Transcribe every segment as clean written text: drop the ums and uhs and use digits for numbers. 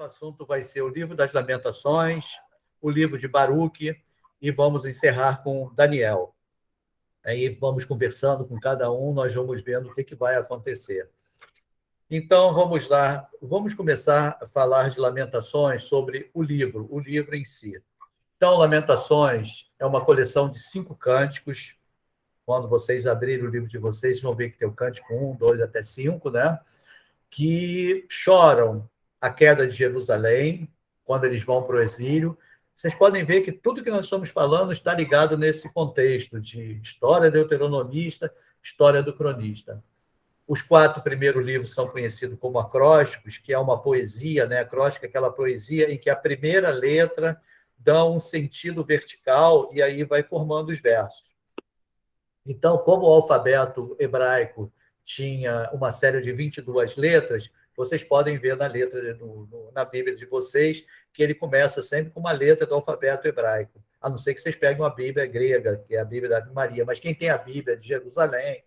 assunto vai ser o livro das Lamentações, o livro de Baruque, e vamos encerrar com Daniel. Aí vamos conversando com cada um, nós vamos vendo o que vai acontecer. Então, vamos lá, vamos começar a falar de Lamentações sobre o livro em si. Então, Lamentações é uma coleção de 5 cânticos. Quando vocês abrirem o livro de vocês, vão ver que tem o cântico 1, 2 até 5, né? Que choram a queda de Jerusalém, quando eles vão para o exílio. Vocês podem ver que tudo que nós estamos falando está ligado nesse contexto de história deuteronomista, história do cronista. Os 4 primeiros livros são conhecidos como acrósticos, que é uma poesia, né? Acróstica é aquela poesia em que a primeira letra dá um sentido vertical e aí vai formando os versos. Então, como o alfabeto hebraico tinha uma série de 22 letras, vocês podem ver na letra na Bíblia de vocês que ele começa sempre com uma letra do alfabeto hebraico, a não ser que vocês peguem uma Bíblia grega, que é a Bíblia da Ave Maria. Mas quem tem a Bíblia de Jerusalém,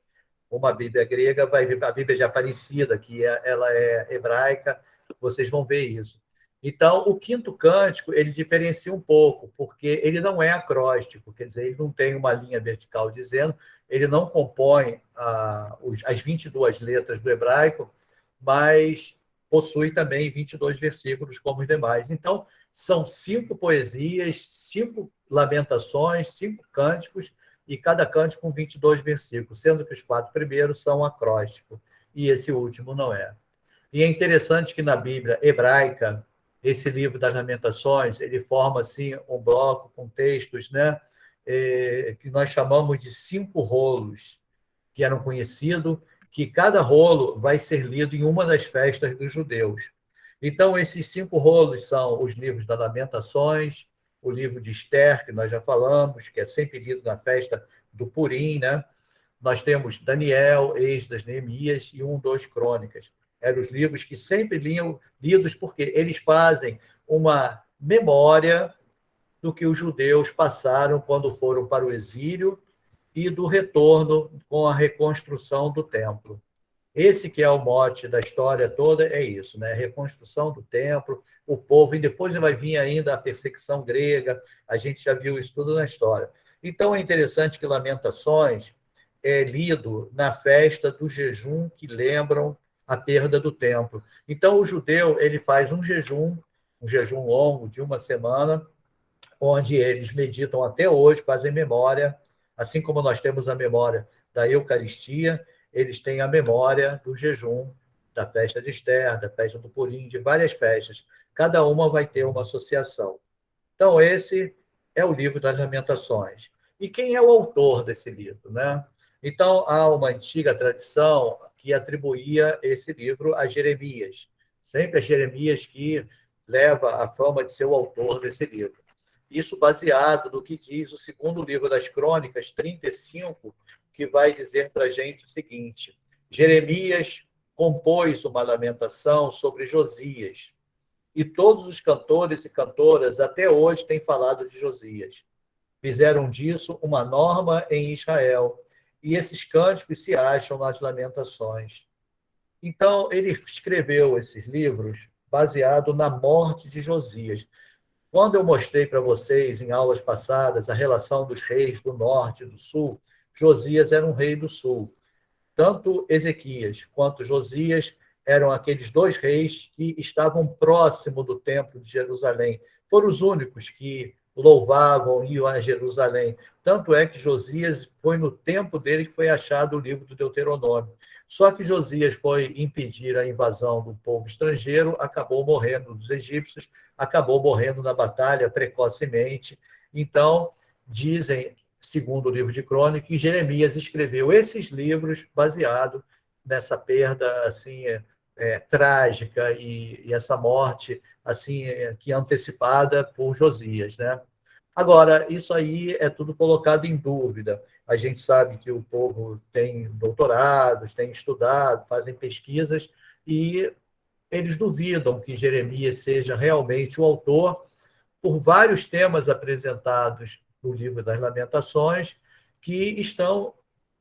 uma Bíblia grega, vai ver a Bíblia de Aparecida, que ela é hebraica, vocês vão ver isso. Então, o quinto cântico, ele diferencia um pouco, porque ele não é acróstico, quer dizer, ele não tem uma linha vertical dizendo, ele não compõe as 22 letras do hebraico, mas possui também 22 versículos como os demais. Então, são 5 poesias, 5 lamentações, 5 cânticos, e cada cântico com 22 versículos, sendo que os 4 primeiros são acrósticos, e esse último não é. E é interessante que na Bíblia hebraica, esse livro das Lamentações, ele forma assim um bloco com textos, né, que nós chamamos de 5 rolos, que eram conhecidos, que cada rolo vai ser lido em uma das festas dos judeus. Então, esses 5 rolos são os livros das Lamentações, o livro de Esther, que nós já falamos, que é sempre lido na festa do Purim, né? Nós temos Daniel, Esdras, Neemias e 1, 2 Crônicas. Eram os livros que sempre lidos porque eles fazem uma memória do que os judeus passaram quando foram para o exílio e do retorno com a reconstrução do templo. Esse que é o mote da história toda, é isso, né? A reconstrução do templo, o povo, e depois vai vir ainda a perseguição grega, a gente já viu isso tudo na história. Então é interessante que Lamentações é lido na festa do jejum que lembram a perda do templo. Então o judeu ele faz um jejum longo de uma semana, onde eles meditam até hoje, fazem memória, assim como nós temos a memória da Eucaristia, eles têm a memória do jejum, da festa de Esther, da festa do Purim, de várias festas. Cada uma vai ter uma associação. Então, esse é o livro das Lamentações. E quem é o autor desse livro, né? Então, há uma antiga tradição que atribuía esse livro a Jeremias. Sempre é Jeremias que leva a fama de ser o autor desse livro. Isso baseado no que diz o segundo livro das Crônicas, 35, que vai dizer para a gente o seguinte: Jeremias compôs uma lamentação sobre Josias, e todos os cantores e cantoras até hoje têm falado de Josias. Fizeram disso uma norma em Israel, e esses cânticos se acham nas lamentações. Então, ele escreveu esses livros baseado na morte de Josias. Quando eu mostrei para vocês, em aulas passadas, a relação dos reis do norte e do sul, Josias era um rei do sul. Tanto Ezequias quanto Josias eram aqueles 2 reis que estavam próximo do templo de Jerusalém. Foram os únicos que louvavam e iam a Jerusalém. Tanto é que Josias foi no tempo dele que foi achado o livro do Deuteronômio. Só que Josias foi impedir a invasão do povo estrangeiro, acabou morrendo dos egípcios, acabou morrendo na batalha precocemente. Então, dizem, segundo o livro de Crônicas, que Jeremias escreveu esses livros baseado nessa perda assim trágica e essa morte assim que é antecipada por Josias, né? Agora, isso aí é tudo colocado em dúvida. A gente sabe que o povo tem doutorados, tem estudado, fazem pesquisas, e eles duvidam que Jeremias seja realmente o autor, por vários temas apresentados no livro das Lamentações, que estão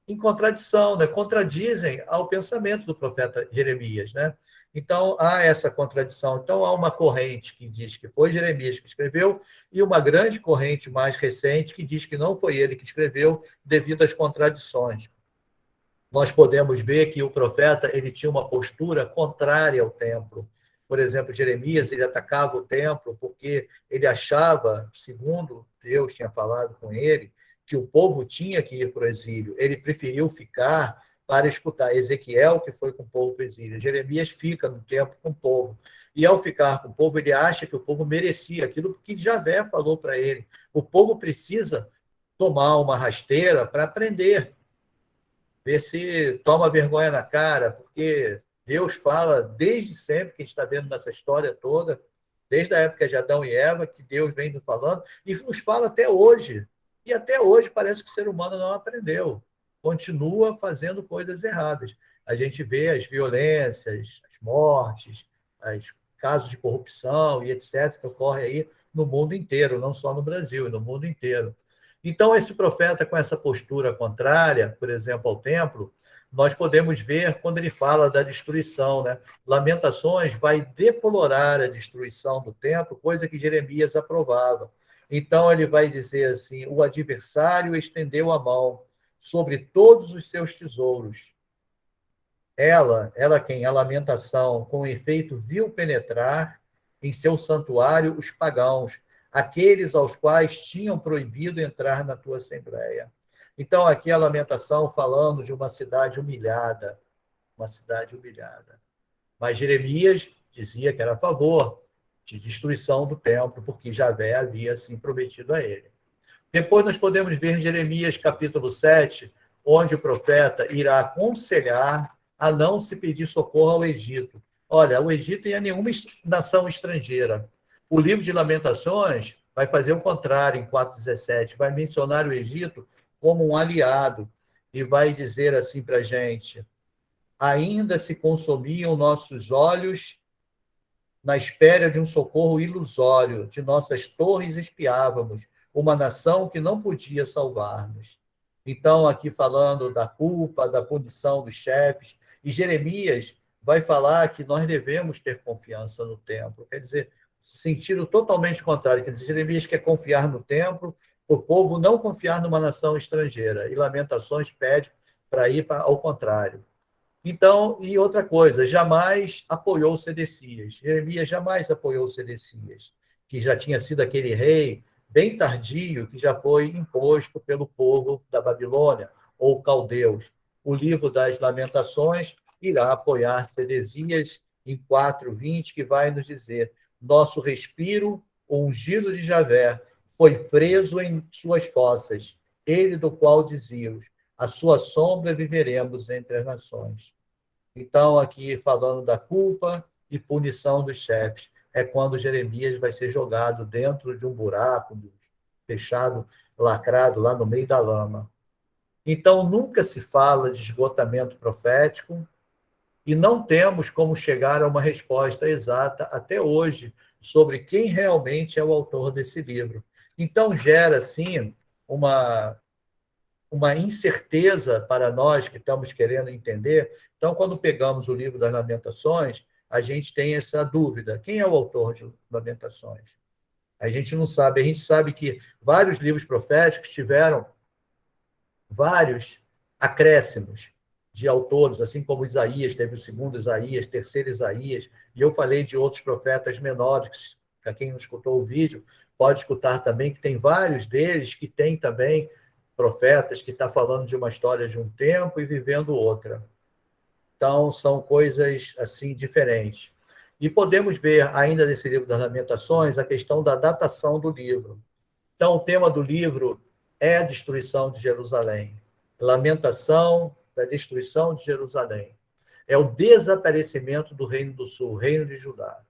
em contradição, né? Contradizem ao pensamento do profeta Jeremias, né? Então, há essa contradição. Então, há uma corrente que diz que foi Jeremias que escreveu e uma grande corrente mais recente que diz que não foi ele que escreveu devido às contradições. Nós podemos ver que o profeta ele tinha uma postura contrária ao templo. Por exemplo, Jeremias ele atacava o templo porque ele achava, segundo Deus tinha falado com ele, que o povo tinha que ir para o exílio. Ele preferiu ficar para escutar Ezequiel, que foi com o povo para o exílio. Jeremias fica no templo com o povo. E ao ficar com o povo, ele acha que o povo merecia aquilo que Javé falou para ele. O povo precisa tomar uma rasteira para aprender, ver se toma vergonha na cara, porque Deus fala desde sempre, que a gente está vendo nessa história toda, desde a época de Adão e Eva, que Deus vem nos falando, e nos fala até hoje. E até hoje parece que o ser humano não aprendeu, continua fazendo coisas erradas. A gente vê as violências, as mortes, os casos de corrupção e etc., que ocorrem aí no mundo inteiro, não só no Brasil, no mundo inteiro. Então, esse profeta, com essa postura contrária, por exemplo, ao templo, nós podemos ver quando ele fala da destruição, né? Lamentações vai deplorar a destruição do templo, coisa que Jeremias aprovava. Então, ele vai dizer assim: o adversário estendeu a mão sobre todos os seus tesouros. Ela quem? A lamentação, com efeito, viu penetrar em seu santuário os pagãos, aqueles aos quais tinham proibido entrar na tua assembleia. Então, aqui a lamentação falando de uma cidade humilhada, uma cidade humilhada. Mas Jeremias dizia que era a favor de destruição do templo, porque Javé havia assim prometido a ele. Depois nós podemos ver Jeremias capítulo 7, onde o profeta irá aconselhar a não se pedir socorro ao Egito. Olha, o Egito é nenhuma nação estrangeira. O livro de Lamentações vai fazer o contrário em 4:17, vai mencionar o Egito como um aliado e vai dizer assim para a gente: ainda se consumiam nossos olhos na espera de um socorro ilusório, de nossas torres espiávamos, uma nação que não podia salvar-nos. Então, aqui falando da culpa, da punição dos chefes, e Jeremias vai falar que nós devemos ter confiança no templo. Quer dizer, sentido totalmente contrário. Quer dizer, Jeremias quer confiar no templo, o povo não confiar numa nação estrangeira. E Lamentações pede para ir ao contrário. Então, e outra coisa, jamais apoiou Sedecias. Jeremias jamais apoiou Sedecias, que já tinha sido aquele rei bem tardio, que já foi imposto pelo povo da Babilônia, ou caldeus. O livro das Lamentações irá apoiar Sedecias em 4:20, que vai nos dizer: nosso respiro, o ungido de Javé, foi preso em suas fossas, ele do qual dizíamos, a sua sombra viveremos entre as nações. Então, aqui falando da culpa e punição dos chefes, é quando Jeremias vai ser jogado dentro de um buraco, fechado, lacrado lá no meio da lama. Então, nunca se fala de esgotamento profético e não temos como chegar a uma resposta exata até hoje sobre quem realmente é o autor desse livro. Então, gera, assim, uma incerteza para nós que estamos querendo entender. Então, quando pegamos o livro das Lamentações, a gente tem essa dúvida: quem é o autor de Lamentações? A gente não sabe. A gente sabe que vários livros proféticos tiveram vários acréscimos de autores, assim como Isaías teve o segundo Isaías, terceiro Isaías, e eu falei de outros profetas menores, para quem não escutou o vídeo, pode escutar também, que tem vários deles que tem também profetas que está falando de uma história de um tempo e vivendo outra. Então, são coisas assim diferentes. E podemos ver ainda nesse livro das Lamentações a questão da datação do livro. Então, o tema do livro é a destruição de Jerusalém. Lamentação da destruição de Jerusalém. É o desaparecimento do Reino do Sul, Reino de Judá,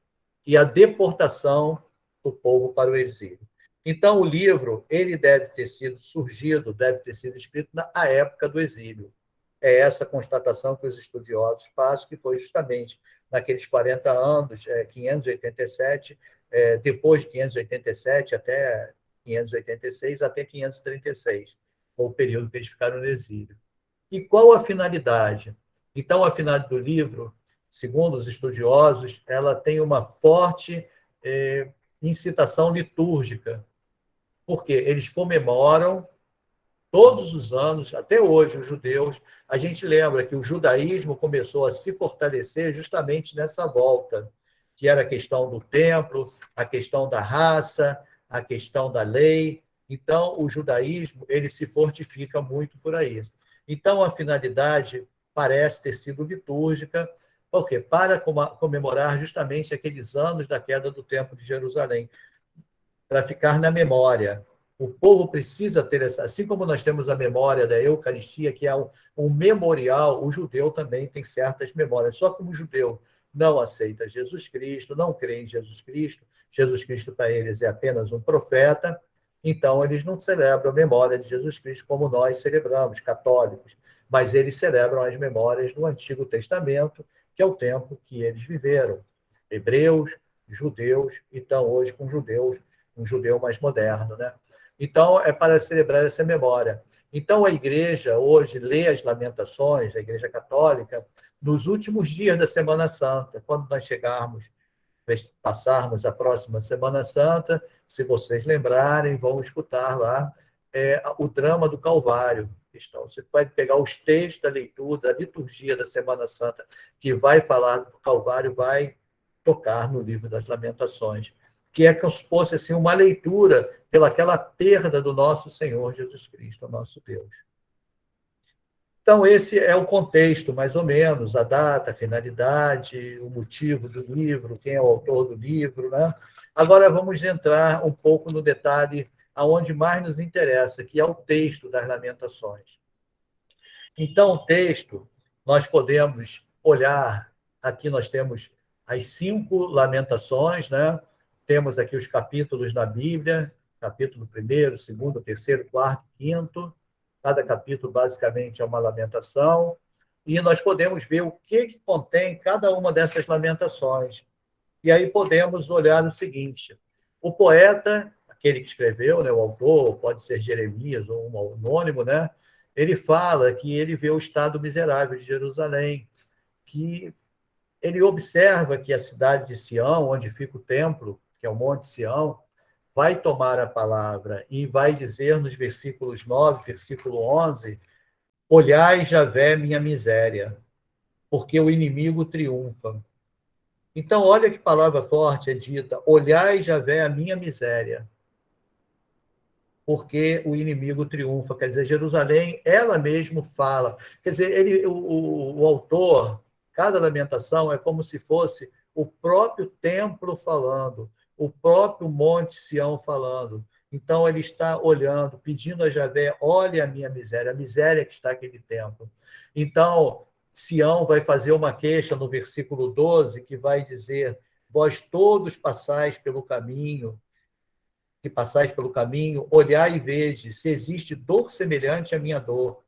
e a deportação do povo para o exílio. Então, o livro ele deve ter sido surgido, deve ter sido escrito na época do exílio. É essa constatação que os estudiosos fazem, que foi justamente naqueles 40 anos, 587, depois de 587 até 536, até 536, foi o período que eles ficaram no exílio. E qual a finalidade? Então, a finalidade do livro, segundo os estudiosos, ela tem uma forte incitação litúrgica, porque eles comemoram todos os anos, até hoje, os judeus. A gente lembra que o judaísmo começou a se fortalecer justamente nessa volta, que era a questão do templo, a questão da raça, a questão da lei. Então, o judaísmo ele se fortifica muito por aí. Então, a finalidade parece ter sido litúrgica, porque para comemorar justamente aqueles anos da queda do Templo de Jerusalém, para ficar na memória. O povo precisa ter essa, assim como nós temos a memória da Eucaristia, que é um memorial, o judeu também tem certas memórias. Só como o judeu não aceita Jesus Cristo, não crê em Jesus Cristo para eles é apenas um profeta, então eles não celebram a memória de Jesus Cristo como nós celebramos, católicos, mas eles celebram as memórias do Antigo Testamento, que é o tempo que eles viveram. Hebreus, judeus, então hoje com judeus, um judeu mais moderno, né? Então, é para celebrar essa memória. Então, a igreja hoje lê as lamentações, a igreja católica, nos últimos dias da Semana Santa, quando nós chegarmos, passarmos a próxima Semana Santa, se vocês lembrarem, vão escutar lá o drama do Calvário. Então, você pode pegar os textos da leitura, da liturgia da Semana Santa, que vai falar do Calvário, vai tocar no livro das Lamentações, que é como se fosse assim, uma leitura pelaquela perda do nosso Senhor Jesus Cristo, nosso Deus. Então, esse é o contexto, mais ou menos, a data, a finalidade, o motivo do livro, quem é o autor do livro, né? Agora vamos entrar um pouco no detalhe aonde mais nos interessa, que é o texto das Lamentações. Então, o texto, nós podemos olhar, aqui nós temos as 5 lamentações, né? Temos aqui os capítulos na Bíblia, capítulo 1º, 2º, 3º, 4º, 5º. Cada capítulo, basicamente, é uma lamentação. E nós podemos ver o que contém cada uma dessas lamentações. E aí podemos olhar o seguinte: o poeta, aquele que escreveu, né, o autor, pode ser Jeremias ou um anônimo, né? Ele fala que ele vê o estado miserável de Jerusalém, que ele observa que a cidade de Sião, onde fica o templo, que é o Monte Sião, vai tomar a palavra e vai dizer nos versículos 9, versículo 11, olhai, Javé, minha miséria, porque o inimigo triunfa. Então, olha que palavra forte é dita, olhai, Javé, a minha miséria, porque o inimigo triunfa. Quer dizer, Jerusalém, ela mesmo fala. Quer dizer, o autor, cada lamentação é como se fosse o próprio templo falando, o próprio Monte Sião falando. Então, ele está olhando, pedindo a Javé, olhe a minha miséria, a miséria que está aquele templo. Então, Sião vai fazer uma queixa no versículo 12, que vai dizer, vós todos passais pelo caminho, que passais pelo caminho, olhai e vede se existe dor semelhante à minha dor,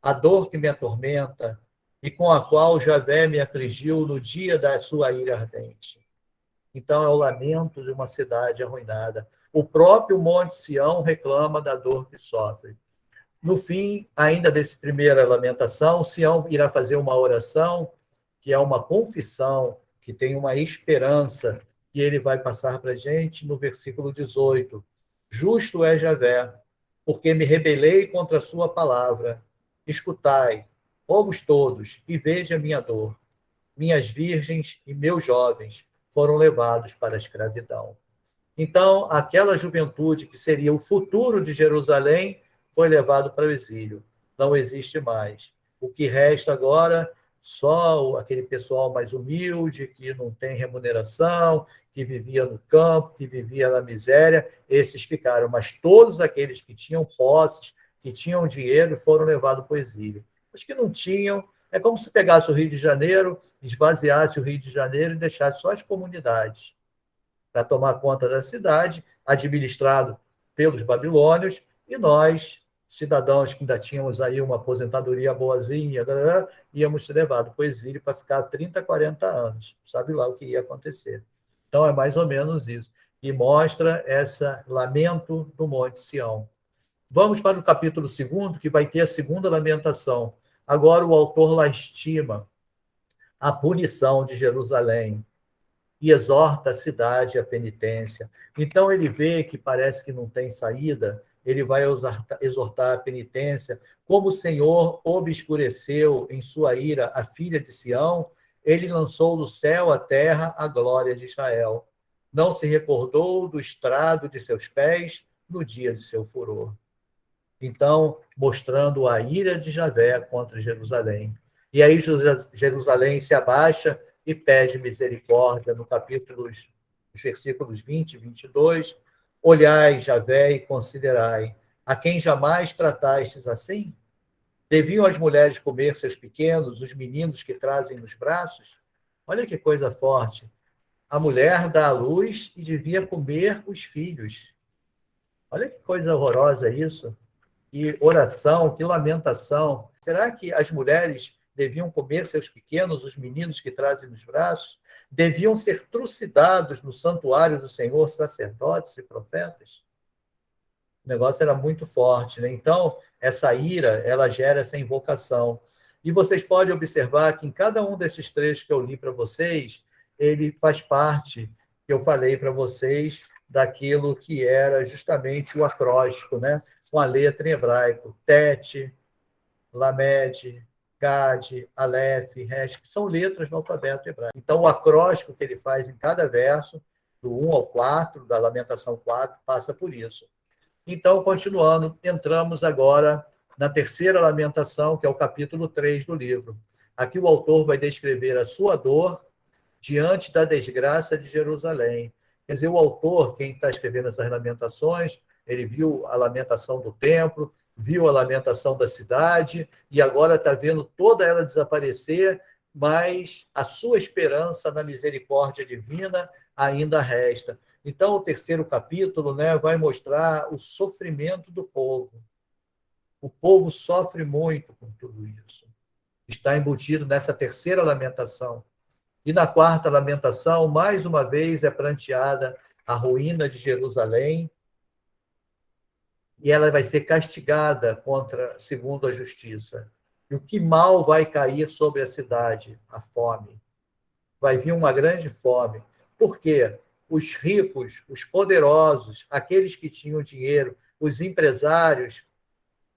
a dor que me atormenta e com a qual Javé me afligiu no dia da sua ira ardente. Então, é o lamento de uma cidade arruinada. O próprio Monte Sião reclama da dor que sofre. No fim, ainda dessa primeira lamentação, Sião irá fazer uma oração, que é uma confissão, que tem uma esperança, que ele vai passar para a gente no versículo 18. Justo é Javé, porque me rebelei contra a sua palavra. Escutai, povos todos, e veja a minha dor. Minhas virgens e meus jovens foram levados para a escravidão. Então, aquela juventude que seria o futuro de Jerusalém foi levado para o exílio. Não existe mais. O que resta agora, só aquele pessoal mais humilde, que não tem remuneração, que vivia no campo, que vivia na miséria, esses ficaram. Mas todos aqueles que tinham posses, que tinham dinheiro, foram levados para o exílio. Os que não tinham, é como se pegasse o Rio de Janeiro, esvaziasse o Rio de Janeiro e deixasse só as comunidades para tomar conta da cidade, administrado pelos babilônios, e nós, cidadãos que ainda tínhamos aí uma aposentadoria boazinha, íamos ser levados para o exílio para ficar 30, 40 anos. Sabe lá o que ia acontecer. Então, é mais ou menos isso. E mostra esse lamento do Monte Sião. Vamos para o capítulo 2º, que vai ter a segunda lamentação. Agora o autor lastima a punição de Jerusalém e exorta a cidade à penitência. Então ele vê que parece que não tem saída, ele vai exortar a penitência. Como o Senhor obscureceu em sua ira a filha de Sião, ele lançou do céu à terra a glória de Israel. Não se recordou do estrado de seus pés no dia de seu furor. Então, mostrando a ira de Javé contra Jerusalém. E aí Jerusalém se abaixa e pede misericórdia no capítulo, nos versículos 20 e 22. Olhai, Javé, e considerai, a quem jamais tratastes assim? Deviam as mulheres comer seus pequenos, os meninos que trazem nos braços? Olha que coisa forte. A mulher dá à luz e devia comer os filhos. Olha que coisa horrorosa isso. Que oração, que lamentação. Será que as mulheres deviam comer seus pequenos, os meninos que trazem nos braços? Deviam ser trucidados no santuário do Senhor sacerdotes e profetas? O negócio era muito forte, né? Então, essa ira, ela gera essa invocação. E vocês podem observar que em cada um desses trechos que eu li para vocês, ele faz parte, que eu falei para vocês, daquilo que era justamente o acróstico, né? Com a letra em hebraico, Tet, Lamed, Gad, Aleph, Resh, que são letras do alfabeto hebraico. Então, o acróstico que ele faz em cada verso, do 1 ao 4, da Lamentação 4, passa por isso. Então, continuando, entramos agora na terceira lamentação, que é o capítulo 3 do livro. Aqui o autor vai descrever a sua dor diante da desgraça de Jerusalém. Quer dizer, o autor, quem está escrevendo essas lamentações, ele viu a lamentação do templo, viu a lamentação da cidade, e agora está vendo toda ela desaparecer, mas a sua esperança na misericórdia divina ainda resta. Então, o terceiro capítulo, né, vai mostrar o sofrimento do povo. O povo sofre muito com tudo isso. Está embutido nessa terceira lamentação. E na quarta lamentação, mais uma vez, é pranteada a ruína de Jerusalém, e ela vai ser castigada segundo a justiça. E o que mal vai cair sobre a cidade? A fome. Vai vir uma grande fome. Por quê? Os ricos, os poderosos, aqueles que tinham dinheiro, os empresários,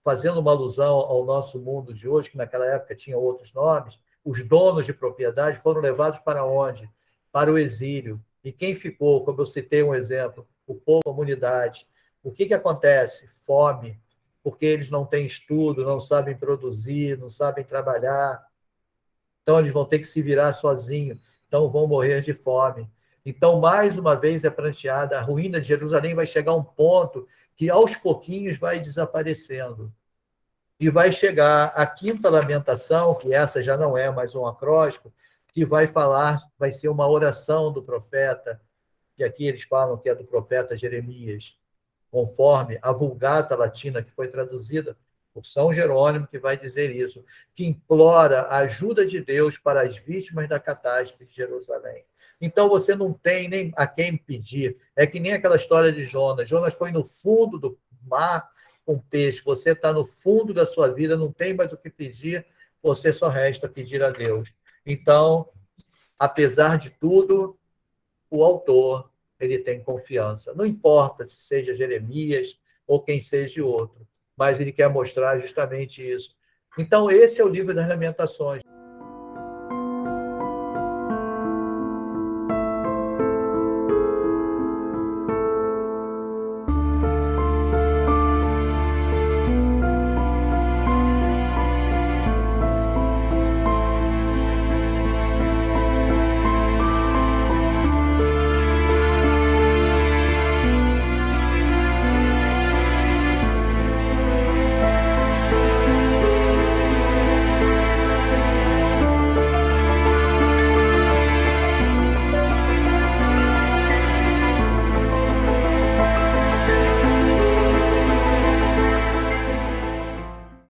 fazendo uma alusão ao nosso mundo de hoje, que naquela época tinha outros nomes, os donos de propriedade foram levados para onde? Para o exílio. E quem ficou, como eu citei um exemplo, o povo, a comunidade. O que acontece? Fome, porque eles não têm estudo, não sabem produzir, não sabem trabalhar. Então, eles vão ter que se virar sozinhos. Então, vão morrer de fome. Então, mais uma vez é pranteada, a ruína de Jerusalém vai chegar a um ponto que, aos pouquinhos, vai desaparecendo. E vai chegar a quinta lamentação, que essa já não é mais um acróstico, que vai ser uma oração do profeta, que aqui eles falam que é do profeta Jeremias, conforme a Vulgata Latina, que foi traduzida por São Jerônimo, que vai dizer isso, que implora a ajuda de Deus para as vítimas da catástrofe de Jerusalém. Então, você não tem nem a quem pedir. É que nem aquela história de Jonas. Jonas foi no fundo do mar com peixe. Você está no fundo da sua vida, não tem mais o que pedir, você só resta pedir a Deus. Então, apesar de tudo, o autor ele tem confiança. Não importa se seja Jeremias ou quem seja outro, mas ele quer mostrar justamente isso. Então, esse é o livro das Lamentações.